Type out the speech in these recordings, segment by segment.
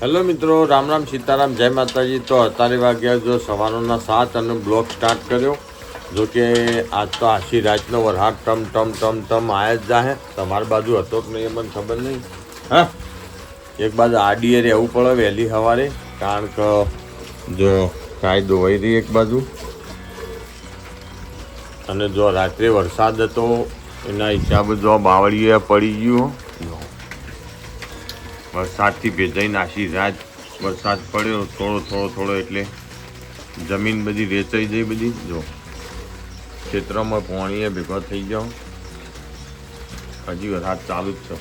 Hello મિત્રો, રામ રામ સીતારામ, જય માતાજી। તો અત્યારે વાગ્યા જો સવારના 7 અને બ્લોગ સ્ટાર્ટ કર્યો। જો કે આજ તો આખી રાતનો વરસાદ ટમ ટમ ટમ ટમ આયા જ જાહે। તમારી બાજુ હતો કે નહીં એ મને ખબર નહીં। હા, એક બાજુ આડીએ રહેવું પડે વહેલી સવારે, કારણ કે જો ગાય દોવાઈ રહી એક બાજુ, અને જો રાત્રે વરસાદ હતો એના હિસાબે જો બાવળીએ પડી ગયું। વરસાદથી ભેજાઈ નાખી રાત વરસાદ પડ્યો થોડો એટલે જમીન બધી વેચાઈ જઈ બધી। જો ખેતરોમાં પાણીએ ભેગો થઈ ગયો, હજી વરસાદ ચાલુ જ છે।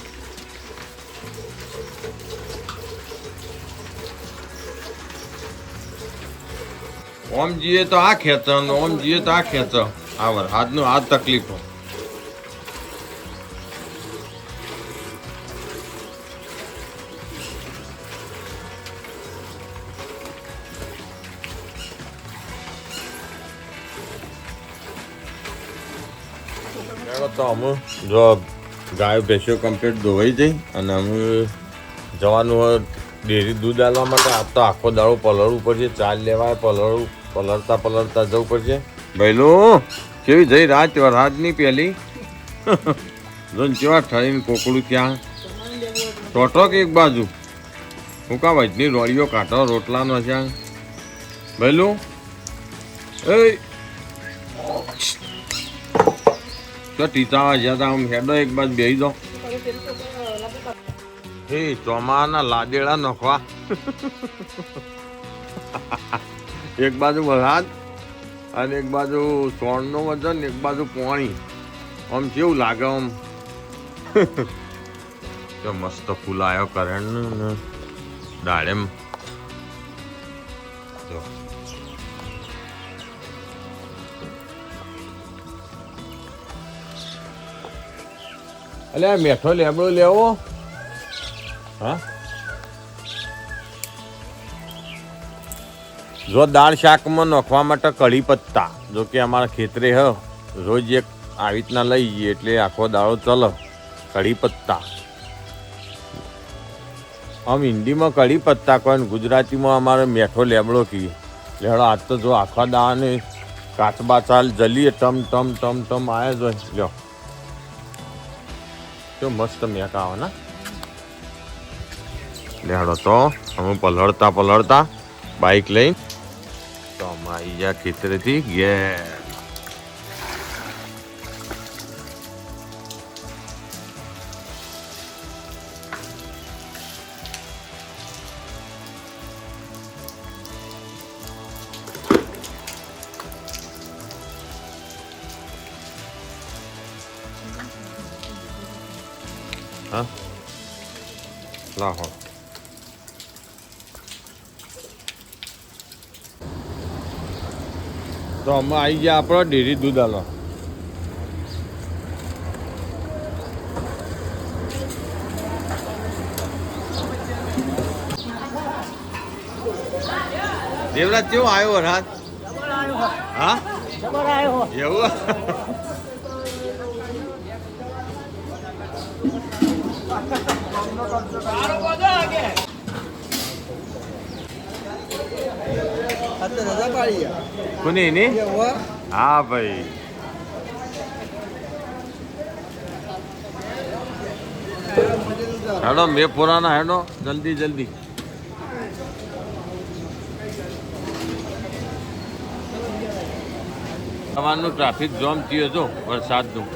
ઓમ જઈએ તો આ ખેંચો, ઓમ જઈએ તો આ ખેંચો। આ વરસાદનું આ તકલીફો। તો અમે જો ગાયો ભેંસો કમ્પ્લીટ ધોવાઈ જઈ અને અમે જવાનું હોય ડેરી દૂધ આલવા માટે। આ તો આખો દાડો પલળવું પડશે, ચાલ લેવાય પલળતા જવું પડશે। ભઈલું કેવી જઈ રાત વરસાદની પહેલી જોન કેવા ઠરીને કોકડું ત્યાં ટોટો કે એક બાજુ હું કા વજની રોડીઓ કાઢો રોટલાનો છે ભઈલું। એ તો ટીચાવા જ્યાં આમ હેડો એક બાજુ બેસી દો। એ ચોમાના લાદેડા નખવા એક બાજુ વરસાદ અને એક બાજુ સોણનું વજન, એક બાજુ પાણી। આમ કેવું લાગે આમ તો મસ્ત ફૂલ આવ્યો કરણ દાડેમ। જો અલે મેઠો લેબડો લેવો। હા, જો દાળ શાકમાં નાખવા માટે કઢી પત્તા, જો કે અમારા ખેતરે હ રોજ એક આવી રીતના લઈ જઈએ એટલે આખો દાળો ચલો। કઢી પત્તા આમ હિન્દીમાં કઢી પત્તા કહે, ગુજરાતીમાં અમારે મેઠો લેબડો કહીએ। લેડો આજ તો જો આખા દાળને કાચબા ચાલ જલીએ ટમ ટમ ટમ ટમ આવ્યા જો લ્યો તો મસ્ત મેક આવે ને। લેડો તો અમે પલળતા બાઇક લઈને તો અમે આવી ગયા ખેતરેથી ઘેર। હા લાહો તો અમે આવી ગયા આપણો ડેરી દૂધ આલો। દેવરાજ કેવો આવ્યો વરસાદ? હા એવું કોની એની? હા ભાઈ હેડો મેં પુરાના હેડો જલ્દી સવારનું ટ્રાફિક જામ થયું હતો વરસાદનું।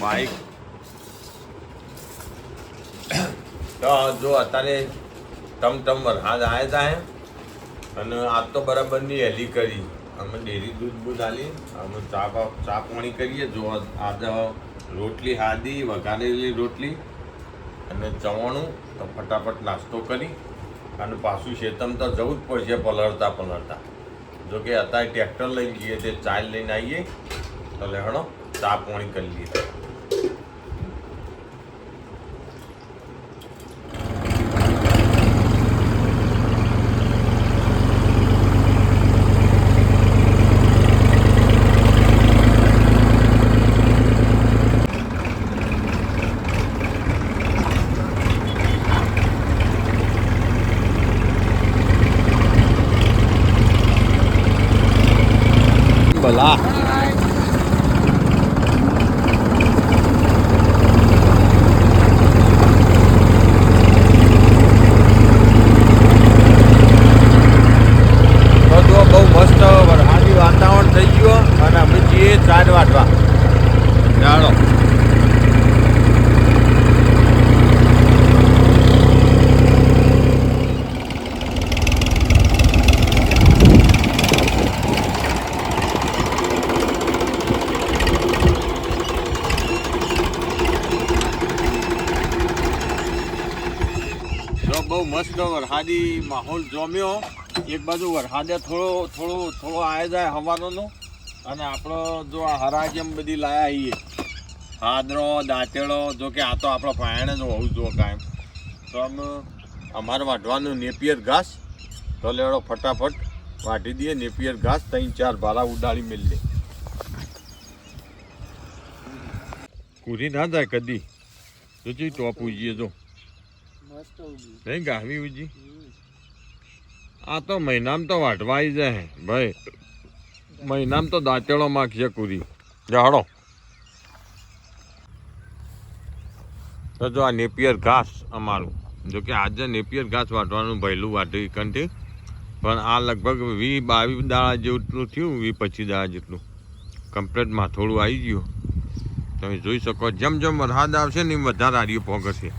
બાઇક તો જો અત્યારે ટમ વરસાદ આવ્યા જાય અને આજ તો બરાબરની હેલી કરી। અમે ડેરી દૂધ આલી, અમે ચા પાણી કરીએ। જો આજે રોટલી હાદી વઘારેલી રોટલી અને ચવાણું, તો ફટાફટ નાસ્તો કરી અને પાછું શેતમ તો જવું જ પડશે પલળતા। જો કે અત્યારે ટ્રેક્ટર લઈને જઈએ તે ચાલ લઈને આવીએ તો લેહણો ચા પાણી કરી લઈએ। ભલા તો બહુ મસ્ત વરસાદી વાતાવરણ થઈ ગયું અને અમે જઈએ 4 વાગવા ચાલો બહુ મસ્ત વરસાદી માહોલ જોમ્યો એક બાજુ વરસાદે થોડો આવી જાય હવાનો અને આપણો જો આ હરાજમ બધી લાયા છીએ હાદરો દાંતેડો જો કે આ તો આપણો પાયણ જ હોવું જો કાયમ તો અમારે વાઢવાનું નેપિયર ઘાસ તો લેવડો ફટાફટ વાઢી દઈએ નેપિયર ઘાસ 3-4 ભાલા ઉડાડી મેળ લે કૂરી ના જાય કદી તો ચી ટોપ ઉજીએ જો નહીં ગાવી ઉજી આ તો મહિનામાં તો વાઢવા આવી જાય ભાઈ મહિનામાં તો દાંતેડો માગશે કૂરી જાડો તો જો આ નેપિયર ઘાસ અમારું જો કે આજે નેપિયર ઘાસ વાટવાનું ભયલું વાટ્યું કંઠી પણ આ લગભગ 20-22 દાડા જેટલું થયું 20-25 દાડા જેટલું કમ્પ્લેટમાં થોડું આવી ગયું તમે જોઈ શકો જેમ જેમ વરસાદ આવશે ને એમ વધારે આર્યો પોગશે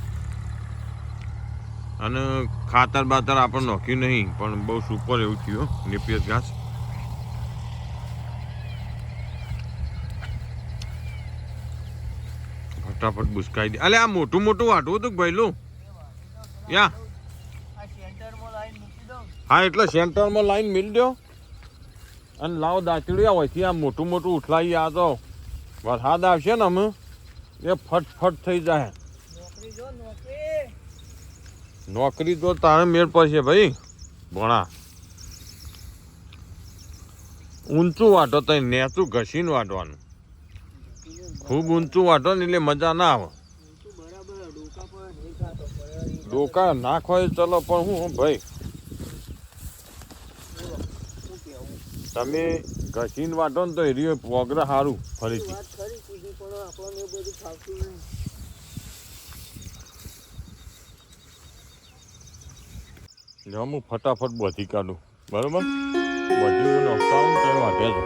અને ખાતર બાતર આપણે નાખ્યું નહીં પણ બહુ સુપર એવું થયું નેપિયર ઘાસ ફટાફટ બુસકાઈ દે અલે આ મોટું વાટવું હતું ભયલું યા હા એટલે સેન્ટરમાં લાઈન મિલ દો અને લાવો દાંતડ્યા હોયથી આ મોટું ઉઠલાઈ આ તો વરસાદ આવશે ને અમે એ ફટ થઈ જાય નોકરી તો તારે મેળ પડશે ભાઈ ભણા ઊંચું વાટો તો નેચું ઘસીને વાટવાનું ખૂબ ઊંચું વાટો ને એટલે મજા ના આવે ડોકા નાખો ચલો પણ હું ભાઈ તમે ઘસીને વાટો ને તો એરિયો વગરા સારું ફરીથી હું ફટાફટ બધી કાઢું બરોબર બધી નોખતા હોય તો વાગે છે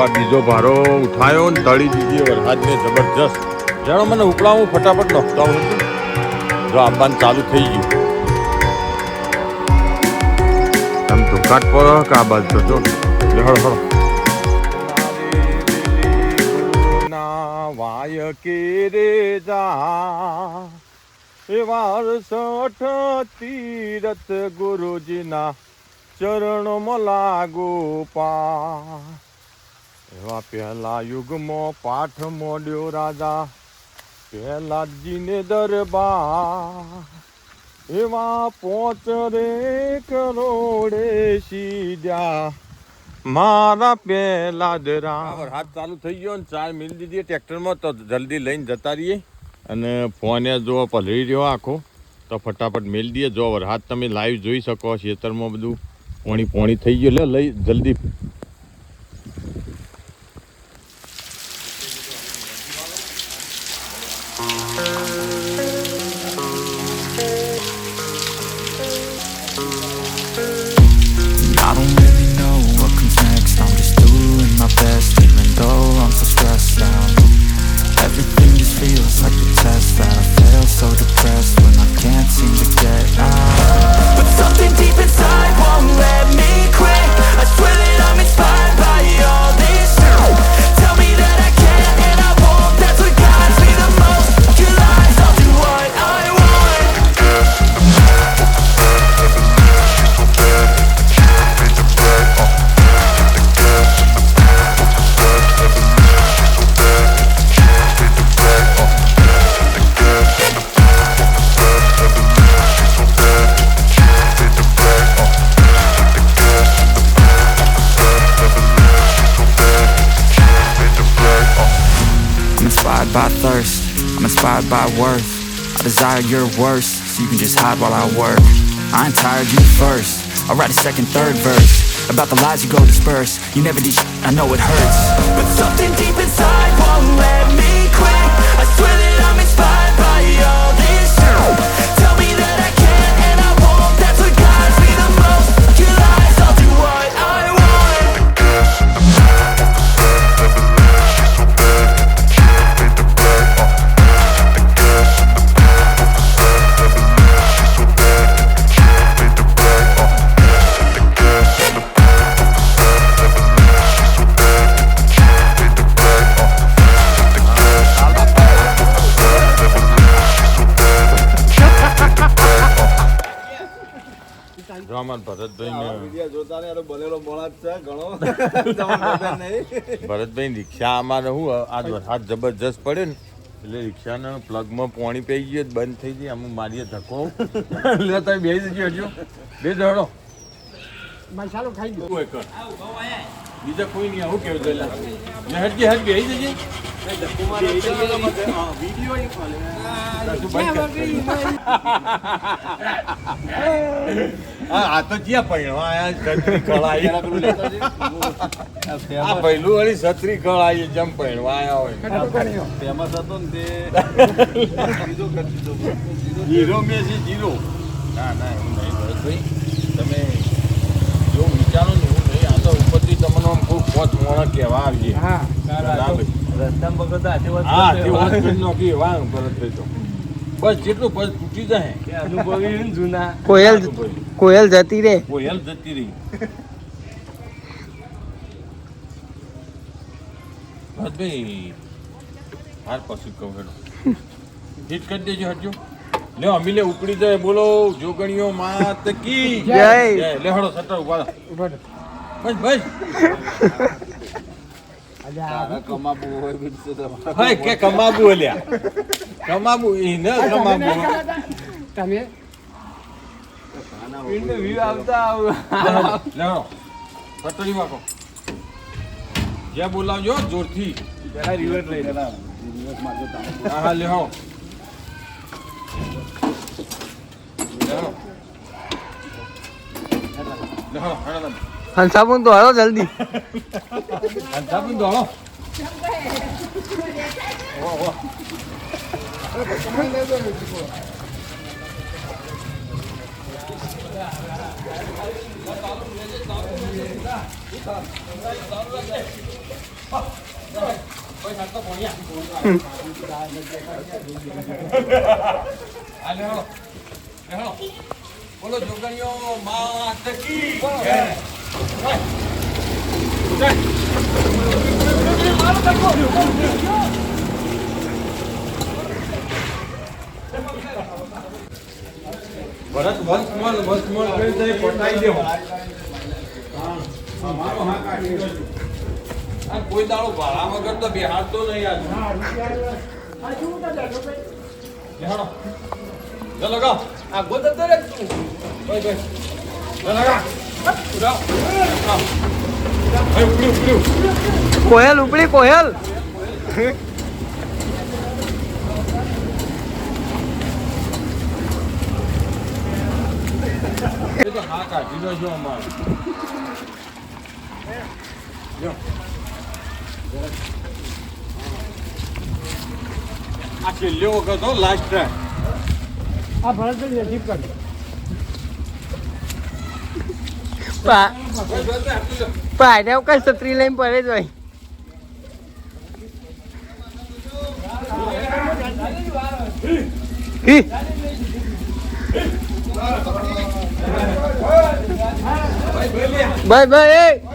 આ બીજો ભારો ઉઠાયો ને તળી દીધી વરસાદને જબરજસ્ત જાણો મને ઉપડાવું ફટાફટ નોખતા હું જો આવવાનું ચાલુ થઈ ગયું આમ તો કાટ પર કા બાજુ જો હળો વાય કે રે જા એ વારસઠ તીરથ ગુરુજીના ચરણોમાં લાગુ પા એવા પહેલા યુગમાં પાઠ મોડ્યો રાજા પહેલાજીને દરબાર એવા 5 કરોડે સીધ્યા મારા પહેલા દરા હાથ ચાલુ થઈ ગયો ને 4 મિલ દીધી ટ્રેક્ટરમાં તો જલ્દી લઈને જતા રહીએ અને ફોને જો પલળી રહ્યો આખો તો ફટાફટ મેલ દઈએ જો વરસાદ તમે લાઈવ જોઈ શકો ખેતરમાં બધું પોણી થઈ ગયું એટલે લઈ જલ્દી by thirst. I'm inspired by worth. I desire your worst, so you can just hide while I work. I ain't tired, you first. I'll write a second, third verse about the lies you go disperse. You never did shit, I know it hurts, but something deep inside won't let me quit. I swear that I'm inspired by all this shit. Tell me that I can and I won't. That's what guides me the most. Your lies, I'll do what I want. Raman Bharatbhai video જોતા ને બનેલો મોળા છે ઘણો ભરતભાઈ રિક્ષા અમારે શું આજ વરસાદ જબરજસ્ત પડે ને એટલે રિક્ષાના પ્લગમાં પાણી પી ગયું બંધ થઈ ગઈ અમે મારીએ ધક્કો એટલે તમે બેસી જજો હજુ બે દોડો મસાલો ખાઈ ગયો બીજા કોઈ નહીં આવું કેવું એટલે હટકી હટ બેસી જજે આ તો ક્યાં પૈણવા છત્રી કળાઈ આ પહેલું વાળી છત્રી કળાઈ જેમ પૈણવા આવ્યા હોય ફેમસ હતો ને તે હીરો મેસી જીરો ના ના એવું નહીં ભરતભાઈ તમે જો વિચારો ને એવું નહીં આ તો ઉપરથી તમને આમ ખૂબ પોચ મોણા કહેવા આવીએ હા રસ્તામાં બગડતા હાથે વાત કરી નાખી એવા ભરતભાઈ તો બસ જેટલું બસ તૂટી જાય અનુભવી જૂના કોયલ જતી રે કોયલ જતી રહી ભરતભાઈ હાર પછી કહું હેડો હિટ કરી દેજો હટજો લે અમીલે ઉપડી જાય બોલો જોગણીઓ માત કી જય. લે હડો સટર ઉભા બસ બસ કમાબુ હોય બીજું તો હાય કે કમાબુ લ્યા કમાબુ એ ન કમાબુ તમે વ્યૂ આવતા લેવો પટડી વાકો જે બોલાવજો જોરથી પેલા રિવર્સ લઈ લેલા રિવર્સ માં જતા હા હા લેવો લેવો લેવો હેડો હંસાબુન તો હાલો જલ્દી અંતાબુન દોડો વાહ વાહ બોલો જોગણીઓ માત કી જય ભરત વંશમલ કરી દે પટાઈ દેવો આ કોઈ દાડો ભાડા વગર તો બેહાડતો નહીં આજ બેહાડો લે લગાવ આ ગોદ તો રે તું ભાઈ ભાઈ લે લગા ઉડાવ આ ભાઈ ઉપડ્યું કોયલ ઉપડી કોયલ એ તો હા કાઢી દો જો અમારે જો આ છેલ્લો વખત હો લાસ્ટ ટ્રાય આ ભરતભાઈ નજીક કર પાડ્યા કઈ છત્રી લઈને પડે જ હોય ભાઈ ભાઈ